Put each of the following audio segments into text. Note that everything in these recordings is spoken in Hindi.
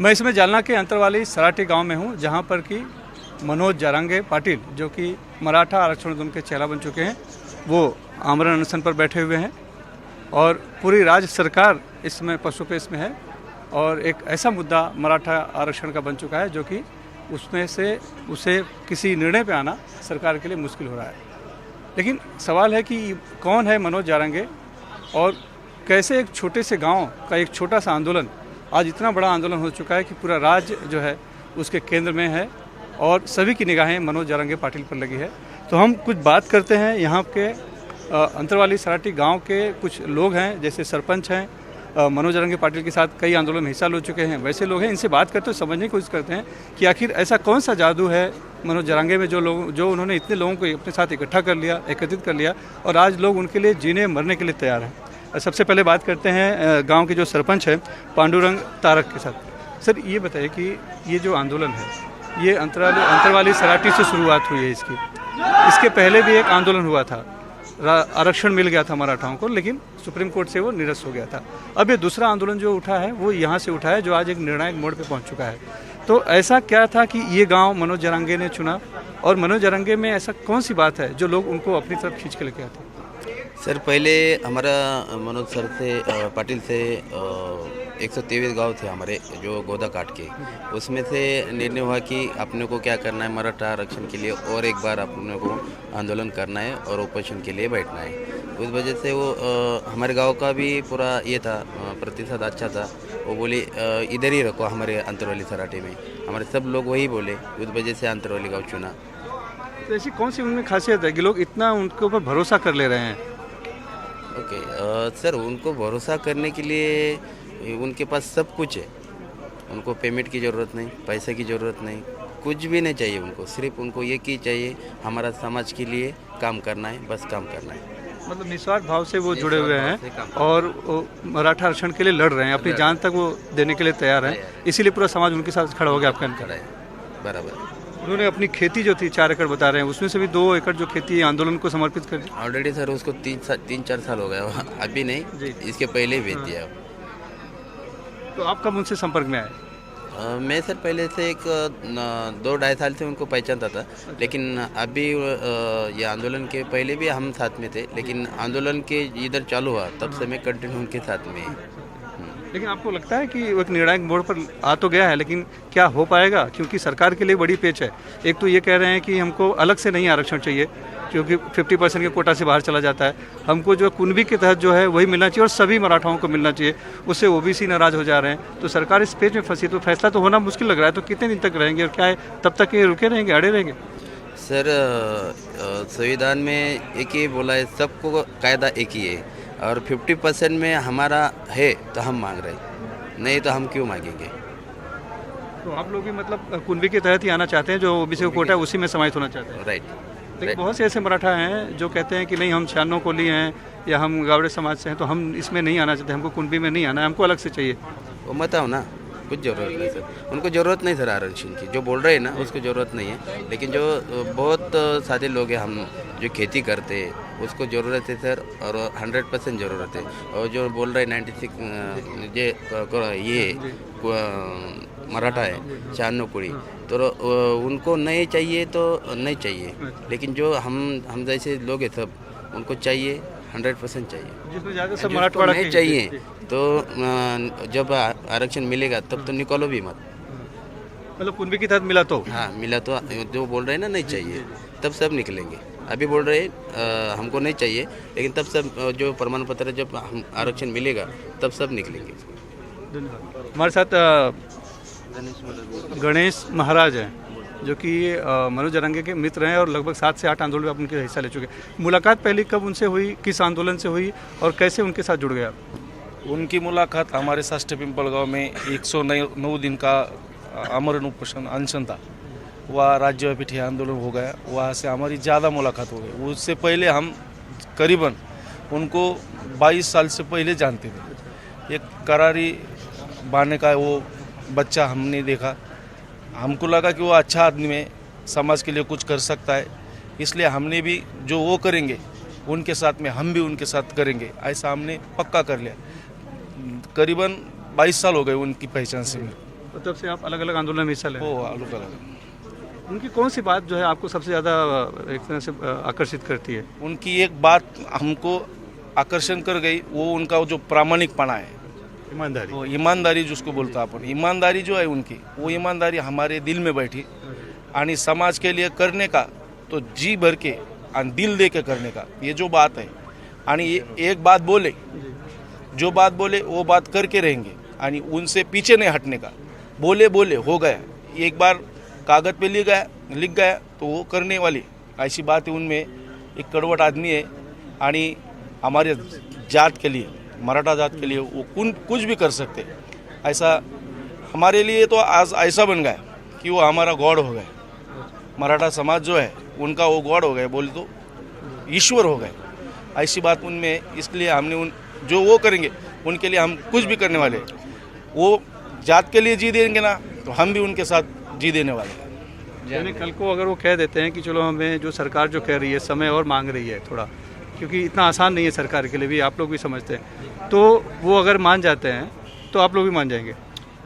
मैं इसमें जालना के अंतरवाली सराठी गांव में हूं, जहां पर कि मनोज जारंगे पाटिल, जो कि मराठा आरक्षण आंदोलन के चेहरा बन चुके हैं, वो आमरण अनशन पर बैठे हुए हैं और पूरी राज्य सरकार इसमें पशुपेश में है। और एक ऐसा मुद्दा मराठा आरक्षण का बन चुका है जो कि उसमें से उसे किसी निर्णय पे आना सरकार के लिए मुश्किल हो रहा है। लेकिन सवाल है कि कौन है मनोज जारंगे और कैसे एक छोटे से गांव का एक छोटा सा आंदोलन आज इतना बड़ा आंदोलन हो चुका है कि पूरा राज्य जो है उसके केंद्र में है और सभी की निगाहें मनोज जारंगे पाटिल पर लगी है। तो हम कुछ बात करते हैं यहाँ के अंतरवाली सराठी गांव के कुछ लोग हैं, जैसे सरपंच हैं, मनोज जारंगे पाटिल के साथ कई आंदोलन में हिस्सा ले चुके हैं, वैसे लोग हैं। इनसे बात करते हुए समझने की कोशिश करते हैं कि आखिर ऐसा कौन सा जादू है मनोज जारंगे में जो उन्होंने इतने लोगों को अपने साथ इकट्ठा कर लिया, एकत्रित कर लिया और आज लोग उनके लिए जीने मरने के लिए तैयार हैं। सबसे पहले बात करते हैं गांव के जो सरपंच हैं पांडुरंग तारक के साथ। सर, ये बताइए कि ये जो आंदोलन है ये अंतरवाली सराठी से शुरुआत हुई है इसकी। इसके पहले भी एक आंदोलन हुआ था, आरक्षण मिल गया था मराठाओं को, लेकिन सुप्रीम कोर्ट से वो निरस्त हो गया था। अब ये दूसरा आंदोलन जो उठा है वो यहाँ से उठा है, जो आज एक निर्णायक मोड़ पे पहुँच चुका है। तो ऐसा क्या था कि ये गांव मनोज जारंगे ने चुना और मनोज जारंगे में ऐसा कौन सी बात है जो लोग उनको अपनी तरफ खींच के लेके आते? सर, पहले हमारा मनोज सर से पाटिल से 123 गांव थे हमारे, जो गोदा काट के, उसमें से निर्णय हुआ कि अपने को क्या करना है, मराठा आरक्षण के लिए और एक बार अपने को आंदोलन करना है और ओपोजिशन के लिए बैठना है। उस वजह से वो हमारे गांव का भी पूरा ये था, प्रतिशत अच्छा था। वो बोले इधर ही रखो हमारे अंतरवाली सराठी में, हमारे सब लोग वही बोले। उस वजह से अंतरवाली गाँव चुना। तो ऐसी कौन सी उनमें खासियत है कि लोग इतना उनके ऊपर भरोसा कर ले रहे हैं? ओके, सर, उनको भरोसा करने के लिए उनके पास सब कुछ है। उनको पेमेंट की ज़रूरत नहीं, पैसे की ज़रूरत नहीं, कुछ भी नहीं चाहिए उनको। सिर्फ उनको ये की चाहिए, हमारा समाज के लिए काम करना है, बस काम करना है। मतलब निस्वार्थ भाव से वो जुड़े हुए हैं और मराठा आरक्षण के लिए लड़ रहे हैं, अपनी जान तक वो देने के लिए तैयार हैं। इसीलिए पूरा समाज उनके साथ खड़ा हो गया आपका अंतर है। बराबर। उन्होंने अपनी खेती जो थी 4 एकड़ बता रहे हैं, उसमें से भी 2 एकड़ जो खेती आंदोलन को समर्पित कर दी। ऑलरेडी सर उसको 3-4 साल हो गया, अभी नहीं, इसके पहले ही बेच दिया। तो आप कब उनसे संपर्क में आए? मैं सर पहले से एक 2-2.5 साल से उनको पहचानता था, लेकिन अभी ये आंदोलन के पहले भी हम साथ में थे, लेकिन आंदोलन के इधर चालू हुआ तब से मैं कंटिन्यू उनके साथ में। लेकिन आपको लगता है कि वो एक निर्णायक मोड़ पर आ तो गया है, लेकिन क्या हो पाएगा? क्योंकि सरकार के लिए बड़ी पेच है। एक तो ये कह रहे हैं कि हमको अलग से नहीं आरक्षण चाहिए, क्योंकि 50% के कोटा से बाहर चला जाता है। हमको जो कुनबी के तहत जो है वही मिलना चाहिए और सभी मराठाओं को मिलना चाहिए। उससे ओबीसी नाराज हो जा रहे हैं। तो सरकार इस पेच में फंसी, तो फैसला तो होना मुश्किल लग रहा है। तो कितने दिन तक रहेंगे और क्या है, तब तक ये रुके रहेंगे, अड़े रहेंगे? सर, संविधान में एक ही बोला है, सबको कायदा एक ही है, और 50% में हमारा है तो हम मांग रहे हैं, नहीं तो हम क्यों मांगेंगे? तो आप लोग भी मतलब कुनबी के तहत ही आना चाहते हैं, जो ओबीसी का कोटा है उसी में समाहित होना चाहते हैं? राइट। लेकिन बहुत से ऐसे मराठा हैं जो कहते हैं कि नहीं, हम 96 को लिए हैं या हम गावड़े समाज से हैं, तो हम इसमें नहीं आना चाहते, हमको कुनबी में नहीं आना है, हमको अलग से चाहिए। वो बताओ ना, कुछ ज़रूरत नहीं सर, उनको ज़रूरत नहीं सर आरक्षण की। जो बोल रहे हैं ना उसको ज़रूरत नहीं है, लेकिन जो बहुत सारे लोग हैं, हम जो खेती करते हैं उसको ज़रूरत है सर, और 100% ज़रूरत है। और जो बोल रहे 96 ये मराठा है 96 कुड़ी, तो उनको नहीं चाहिए तो नहीं चाहिए, लेकिन जो हम जैसे लोग हैं सब, उनको चाहिए, 100% चाहिए। जिसमें ज़्यादा सब जिसको मराठवाड़ा नहीं के चाहिए तो जब आरक्षण मिलेगा तब तो निकालो भी मत। मतलब कुनबी के तहत मिला तो? हाँ, मिला तो, जो बोल रहे हैं ना नहीं चाहिए, तब सब निकलेंगे। अभी बोल रहे हैं हमको नहीं चाहिए, लेकिन तब सब जो प्रमाण पत्र जब हम आरक्षण मिलेगा तब सब निकलेंगे। धन्यवाद। हमारे साथ गणेश महाराज हैं, जो कि मनोज जारंगे के मित्र हैं और लगभग 7 से 8 आंदोलन में आप उनके हिस्सा ले चुके हैं। मुलाकात पहली कब उनसे हुई, किस आंदोलन से हुई और कैसे उनके साथ जुड़ गया? उनकी मुलाकात हमारे साष्ट पिंपल गाँव में 109 दिन का आमरण उपोषण अनशन था, वह राज्यव्यापी आंदोलन हो गया। वहाँ से हमारी ज़्यादा मुलाकात हो गई। उससे पहले हम करीबन उनको 22 साल से पहले जानते थे। एक करारी बाने का वो बच्चा हमने देखा, हमको लगा कि वो अच्छा आदमी है, समाज के लिए कुछ कर सकता है, इसलिए हमने भी जो वो करेंगे उनके साथ में हम भी उनके साथ करेंगे, ऐसा हमने पक्का कर लिया। करीबन 22 साल हो गए उनकी पहचान से। और तब से आप अलग अलग आंदोलन में हिस्सा ले रहे हो हैं। अलग अलग। उनकी कौन सी बात जो है आपको सबसे ज़्यादा एक तरह से आकर्षित करती है? उनकी एक बात हमको आकर्षण कर गई, वो उनका जो प्रामाणिकपना है, ईमानदारी। वो ईमानदारी जिसको बोलता अपन, ईमानदारी जो है उनकी, वो ईमानदारी हमारे दिल में बैठी आणि समाज के लिए करने का तो जी भर के आणि दिल दे के करने का, ये जो बात है। आणि एक बात बोले, जो बात बोले वो बात करके रहेंगे आणि उनसे पीछे नहीं हटने का। बोले बोले हो गया, एक बार कागज पे लिख गया तो वो करने वाली ऐसी बात है उनमें। एक कड़वट आदमी है आणि हमारे जात के लिए, मराठा जात के लिए वो कुछ भी कर सकते। ऐसा हमारे लिए तो आज ऐसा बन गया कि वो हमारा गॉड हो गए। मराठा समाज जो है उनका वो गॉड हो गए, बोले तो ईश्वर हो गए, ऐसी बात उनमें। इसलिए हमने उन जो वो करेंगे उनके लिए हम कुछ भी करने वाले हैं। वो जात के लिए जी देंगे ना, तो हम भी उनके साथ जी देने वाले हैं। यानी कल को अगर वो कह देते हैं कि चलो हमें जो सरकार जो कह रही है समय और मांग रही है थोड़ा, क्योंकि इतना आसान नहीं है सरकार के लिए भी, आप लोग भी समझते हैं, तो वो अगर मान जाते हैं तो आप लोग भी मान जाएंगे?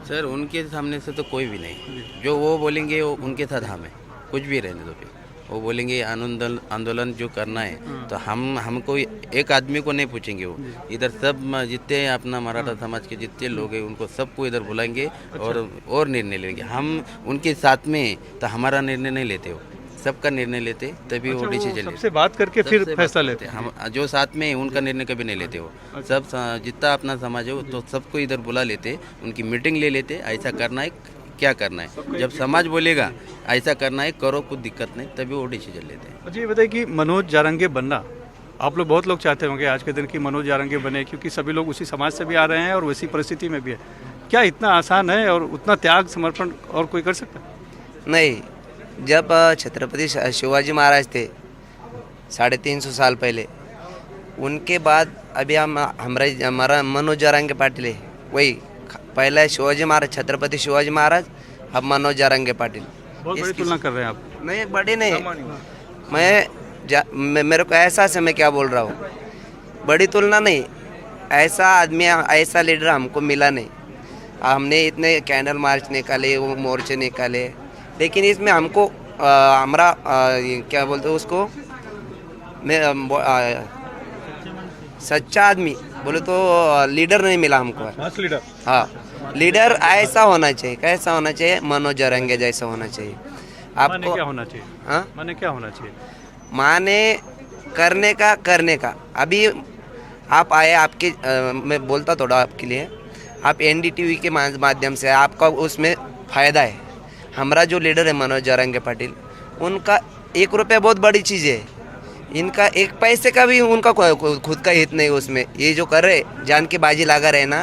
सर उनके सामने से तो कोई भी नहीं, जो वो बोलेंगे वो उनके साथ हम है, कुछ भी रहने दो फिर। वो बोलेंगे आंदोलन जो करना है तो हमको एक आदमी को नहीं पूछेंगे, वो इधर सब जितने अपना मराठा समाज के जितने लोग हैं उनको सबको इधर बुलाएंगे और निर्णय लेंगे। हम उनके साथ में तो हमारा निर्णय नहीं लेते, हो सबका निर्णय लेते, तभी वो डिसीजन सबसे बात करके फिर फैसला लेते हैं। हम जो साथ में उनका निर्णय कभी नहीं लेते, हो सब जितना अपना समाज है वो तो सबको इधर बुला लेते, उनकी मीटिंग ले लेते, ऐसा करना है क्या करना है। जब समाज बोलेगा ऐसा करना है करो, कुछ दिक्कत नहीं, तभी वो डिसीजन लेते हैं। अच्छा ये बताइए कि मनोज जारंगे बनना, आप लोग बहुत लोग चाहते होंगे आज के दिन कि मनोज जारंगे बने, क्योंकि सभी लोग उसी समाज से भी आ रहे हैं और वैसी परिस्थिति में भी है। क्या इतना आसान है और उतना त्याग समर्पण और कोई कर सकता है? नहीं, जब छत्रपति शिवाजी महाराज थे 350 साल पहले, उनके बाद अभी हमारा मनोज जारंगे पाटिल है, वही पहले शिवाजी महाराज, छत्रपति शिवाजी महाराज, अब मनोज जारंगे पाटिल। बहुत बड़ी तुलना कर रहे हैं आप। नहीं बड़ी नहीं, मेरे को एहसास है मैं क्या बोल रहा हूँ, बड़ी तुलना नहीं। ऐसा आदमी, ऐसा लीडर हमको मिला नहीं। हमने इतने कैंडल मार्च निकाले, वो मोर्चे निकाले, लेकिन इसमें हमको हमारा क्या बोलते हैं उसको, सच्चा आदमी बोले तो लीडर नहीं मिला हमको। लीडर, हाँ लीडर ऐसा होना चाहिए, कैसा होना चाहिए, मनोज जारंगे जैसा होना चाहिए। माने क्या होना चाहिए? हाँ माने क्या होना चाहिए? माने करने का। अभी आप आए, आपके मैं बोलता थोड़ा आपके लिए, आप NDTV के माध्यम से आपका उसमें फ़ायदा है। हमारा जो लीडर है मनोज जारंगे पाटिल, उनका 1 रुपया बहुत बड़ी चीज़ है, इनका 1 पैसे का भी उनका खुद का हित नहीं उसमें। ये जो कर रहे जान की बाजी लगा रहे ना,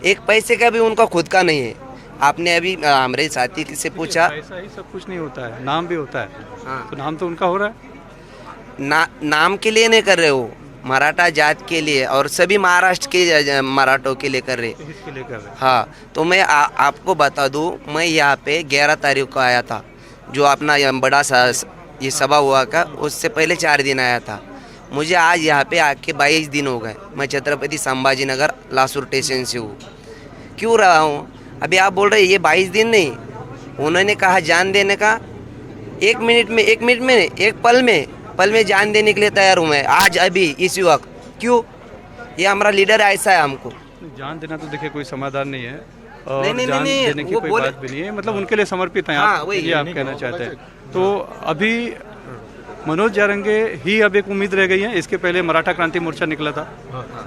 1 पैसे का भी उनका खुद का नहीं है। आपने अभी हमारे साथी से पूछा, ऐसा ही सब कुछ नहीं होता है, नाम भी होता है। हाँ तो नाम तो उनका हो रहा है। नाम के लिए नहीं कर रहे हो, मराठा जात के लिए और सभी महाराष्ट्र के मराठों के लिए कर रहे। इसके लिए कर रहे हैं। हाँ तो मैं आपको बता दूँ, मैं यहाँ पे 11 तारीख को आया था, जो अपना बड़ा सा ये सभा हुआ का, उससे पहले 4 दिन आया था। मुझे आज यहाँ पे आके 22 दिन हो गए। मैं छत्रपति संभाजी नगर लासूर स्टेशन से हूँ। क्यों रहा हूँ? अभी आप बोल रहे ये 22 दिन नहीं, उन्होंने कहा जान देने का, 1 मिनट में, 1 मिनट में, एक पल में जान देने के लिए तैयार हूँ मैं आज, अभी इसी वक्त। क्यों? ये हमारा लीडर ऐसा है। हमको जान देना तो देखिए कोई समाधान नहीं है, और नहीं, जान नहीं, देने की वो कोई बोले- बात भी नहीं है, मतलब उनके लिए समर्पित हैं हाँ, आप, वही। ये आप कहना चाहते हैं। तो अभी मनोज जारंगे ही अब एक उम्मीद रह गई है। इसके पहले मराठा क्रांति मोर्चा निकला था,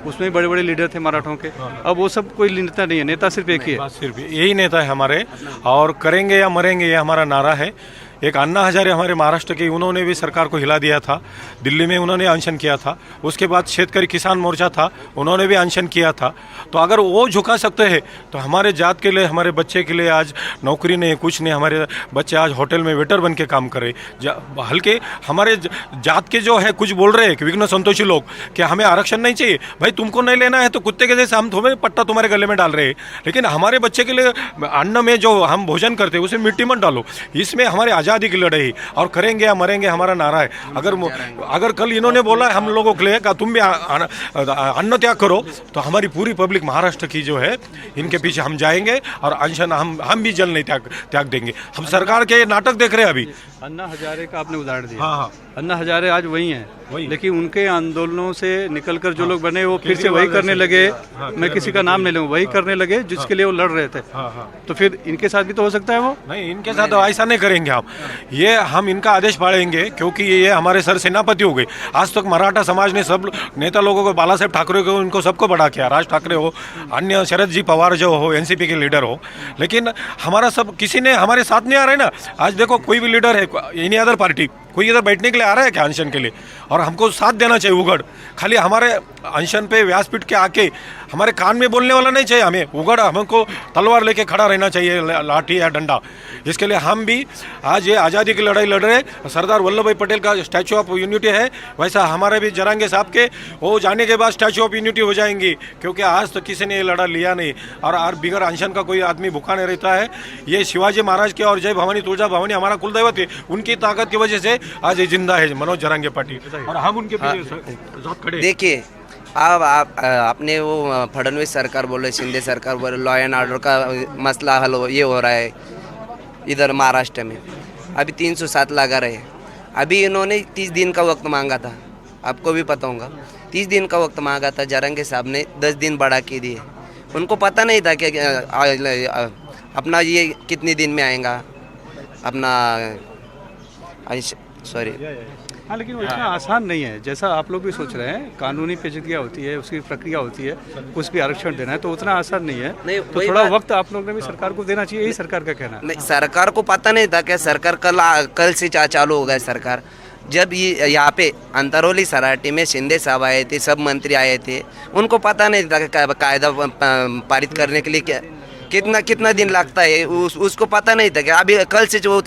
उसमें बड़े बड़े लीडर थे मराठों के। अब वो सब कोई नेता नहीं है, नेता सिर्फ एक ही है। बस सिर्फ यही नेता है हमारे, और करेंगे या मरेंगे ये हमारा नारा है। एक अन्ना हजारे हमारे महाराष्ट्र के, उन्होंने भी सरकार को हिला दिया था, दिल्ली में उन्होंने अनशन किया था। उसके बाद शेतकरी किसान मोर्चा था, उन्होंने भी अनशन किया था। तो अगर वो झुका सकते हैं तो हमारे जात के लिए, हमारे बच्चे के लिए आज नौकरी नहीं, कुछ नहीं, हमारे बच्चे आज होटल में वेटर बन के काम करे। हल्के हमारे जात के जो है कुछ बोल रहे हैं कि विघ्न संतोषी लोग कि हमें आरक्षण नहीं चाहिए। भाई तुमको नहीं लेना है तो कुत्ते के जैसे हम तुम्हें पट्टा तुम्हारे गले में डाल रहे हैं, लेकिन हमारे बच्चे के लिए अन्न में जो हम भोजन करते हैं उसे मिट्टी मत डालो। इसमें हमारे आज़ादी की लड़ाई और करेंगे या मरेंगे हमारा नारा है। अगर कल इन्होंने बोला हम लोगों के लिए तुम भी अन्न त्याग करो, तो हमारी पूरी पब्लिक महाराष्ट्र की जो है इनके पीछे हम जाएंगे और अनशन हम भी जल नहीं त्याग देंगे। हम सरकार के नाटक देख रहे हैं अभी। अन्ना हजारे का आपने उदाहरण दिया। हाँ। अन्ना हजारे आज वही हैं, लेकिन उनके आंदोलनों से निकलकर जो लोग बने वो फिर से वही करने लगे। मैं किसी का नाम नहीं लूँगा, वही करने लगे जिसके लिए वो लड़ रहे थे। तो फिर इनके साथ भी तो हो सकता है वो नहीं, इनके साथ तो ऐसा नहीं करेंगे हम इनका आदेश पालेंगे, क्योंकि ये हमारे सर सेनापति हो गए। आज तक मराठा समाज ने सब नेता लोगों को, बाला साहेब ठाकरे को, इनको सबको बड़ा किया। राज ठाकरे हो, अन्य शरद जी पवार जो हो, एनसीपी के लीडर हो, लेकिन हमारा सब किसी ने हमारे साथ नहीं आ रहे ना। आज देखो कोई भी लीडर है, एनी अदर पार्टी, कोई इधर बैठने के लिए आ रहा है क्या अनशन के लिए? और हमको साथ देना चाहिए उगड़। खाली हमारे अनशन पे व्यासपीठ के आके हमारे कान में बोलने वाला नहीं चाहिए हमें। उगड़ हमको तलवार लेके खड़ा रहना चाहिए, लाठी या डंडा। इसके लिए हम भी आज ये आज़ादी की लड़ाई लड़ रहे। सरदार वल्लभ भाई पटेल का स्टैचू ऑफ यूनिटी है, वैसा हमारे भी जरांगे साहब के वो जाने के बाद स्टैचू ऑफ यूनिटी हो जाएंगी, क्योंकि आज तो किसी ने ये लड़ा लिया नहीं। और बिगर अनशन का कोई आदमी भूखा नहीं रहता है। ये शिवाजी महाराज के और जय भवानी तुलजा भवानी हमारा कुलदैवत है, उनकी ताकत की वजह से आज ये जिंदा है मनोज जरांगे पाटिल, और हम उनके साथ खड़े। देखिए अब आपने वो फडणवीस सरकार बोले, शिंदे सरकार बोले, लॉ एंड ऑर्डर का मसला हल ये हो रहा है इधर महाराष्ट्र में। अभी 307 लगा रहे। अभी इन्होंने 30 दिन का वक्त मांगा था, आपको भी पता होगा। 30 दिन का वक्त मांगा था, जरांगे साहब ने 10 दिन बढ़ा के दिए। उनको पता नहीं था कि अपना ये कितने दिन में आएगा अपना, सॉरी। हाँ, लेकिन वो इतना आसान नहीं है जैसा आप लोग भी सोच रहे हैं। कानूनी पेचीदगियाँ होती है, उसकी प्रक्रिया होती है, उस पर आरक्षण देना है, तो उतना आसान नहीं है। नहीं, तो थोड़ा वक्त आप लोग ने भी सरकार को देना चाहिए, यही सरकार का कहना है। नहीं, सरकार को पता नहीं था क्या? सरकार कल से चालू हो गया सरकार। जब ये यहाँ पे अंतरौली सराठी में शिंदे साहब आए थे, सब मंत्री आए थे, उनको पता नहीं था कि कायदा पारित करने के लिए कितना दिन लगता है, उसको पता नहीं था कि अभी कल से जो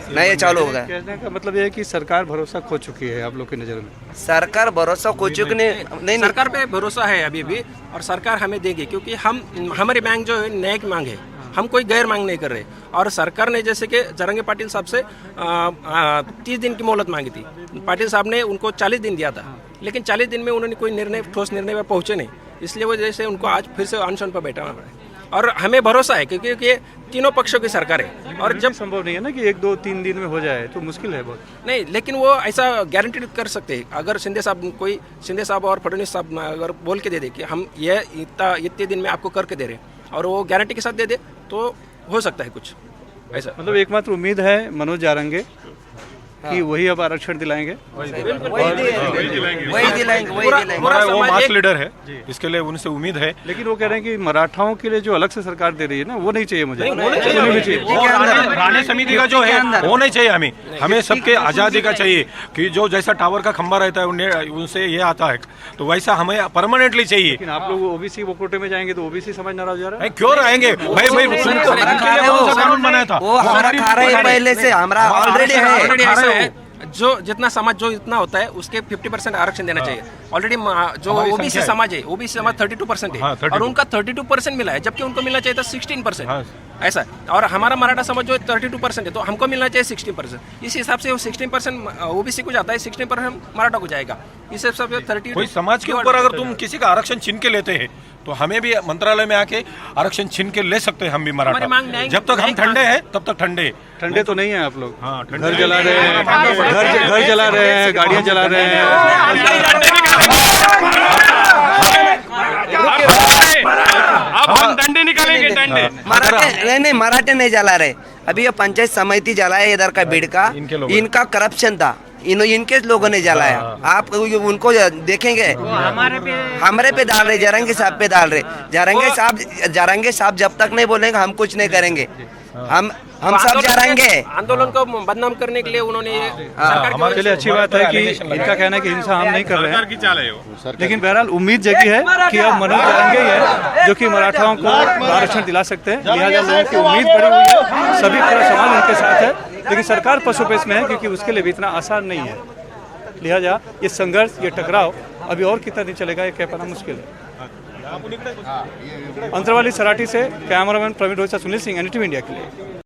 नया चालू हो गया। कहने का मतलब ये है कि सरकार भरोसा खो चुकी है आप लोग की नज़र में। सरकार भरोसा खो चुकी नहीं, सरकार पे भरोसा है अभी भी, और सरकार हमें देगी, क्योंकि हमारी मांग जो है न्याय की मांग है। हम कोई गैर मांग नहीं कर रहे। और सरकार ने जैसे कि जरांगे पाटिल साहब से 30 दिन की मोहलत मांगी थी। पाटिल साहब ने उनको 40 दिन दिया था, लेकिन 40 दिन में उन्होंने कोई ठोस निर्णय पर पहुंचे नहीं। इसलिए वजह से उनको आज फिर से अनशन पर बैठना पड़ा है। और हमें भरोसा है क्योंकि ये तीनों पक्षों की सरकार है। और जब संभव नहीं है ना कि 1, 2, 3 दिन में हो जाए, तो मुश्किल है बहुत। नहीं, लेकिन वो ऐसा गारंटी कर सकते हैं। अगर शिंदे साहब और फडणवीस साहब अगर बोल के दे दे कि हम ये इतने दिन में आपको करके दे रहे हैं, और वो गारंटी के साथ दे दे, तो हो सकता है कुछ ऐसा। मतलब एकमात्र उम्मीद है मनोज जारंगे कि वही अब आरक्षण दिलाएंगे। वही दिलाएंगे। हमारा वो मास लीडर है, इसके लिए उनसे उम्मीद है। लेकिन वो कह रहे हैं कि मराठाओं के लिए जो अलग से सरकार दे रही है ना, वो नहीं चाहिए मुझे। राणे समिति का जो है वो नहीं चाहिए हमें सबके आज़ादी का चाहिए। कि जो जैसा टावर का खंबा रहता है उनसे ये आता है, तो वैसा हमें परमानेंटली चाहिए। लेकिन आप लोग ओबीसी वो कोटे में जाएंगे तो ओबीसी समझ नाराज हो रहा है। क्यों रहेंगे भाई? कानून बनाया था वो हमारा खा रहे हैं पहले से, हमारा ऑलरेडी है। जो जितना समाज जो इतना होता है उसके 50% आरक्षण देना चाहिए। ऑलरेडी जो ओबीसी समाज है, ओबीसी समाज 32% है, और उनका 32% मिला है, जबकि उनको मिलना चाहिए था 16%। ऐसा है। और हमारा मराठा समाज जो 32% है, तो हमको मिलना चाहिए 16%। इस हिसाब से वो 16% ओबीसी को जाता है, 16% मराठा को जाएगा। इस हिसाब से 30। कोई समाज के ऊपर अगर तुम किसी का आरक्षण छीन के लेते हैं, तो हमें भी मंत्रालय में आके आरक्षण छीन के ले सकते हैं हम भी मराठा। जब तक हम ठंडे हैं तब तक ठंडे तो नहीं है आप लोग। हाँ, घर जला रहे हैं, घर जला रहे हैं, गाड़ियां जला रहे हैं। अब हम डंडे निकालेंगे, डंडे। नहीं, मराठे नहीं जला रहे। अभी ये पंचायत समिति जलाया इधर का भीड़ का, इनका करप्शन था, इनके लोगों ने जलाया। आप उनको देखेंगे, हमारे पे डाल रहे, जरांगे साहब पे डाल रहे। जरांगे साहब जब तक नहीं बोलेंगे हम कुछ नहीं करेंगे। हम सब जाएंगे। आंदोलन को बदनाम करने के लिए उन्होंने सरकार चलिए, अच्छी बात है कि इनका कहना है कि हिंसा हम नहीं कर रहे हैं, लेकिन बहरहाल उम्मीद जगी है कि अब मनोज जारंगे ही है जो कि मराठाओं को आरक्षण दिला सकते हैं। लिहाजा लोगों की उम्मीद बढ़ी हुई है, सभी पूरा समाज उनके साथ है, लेकिन सरकार पसोपेश में है क्योंकि उसके लिए भी इतना आसान नहीं है। लिहाजा ये संघर्ष, ये टकराव अभी और कितना दिन चलेगा ये कह पाना मुश्किल है। अंतरवाली सराठी से cameraman Praveen Rohit, Sunil Singh, NDTV India के लिए।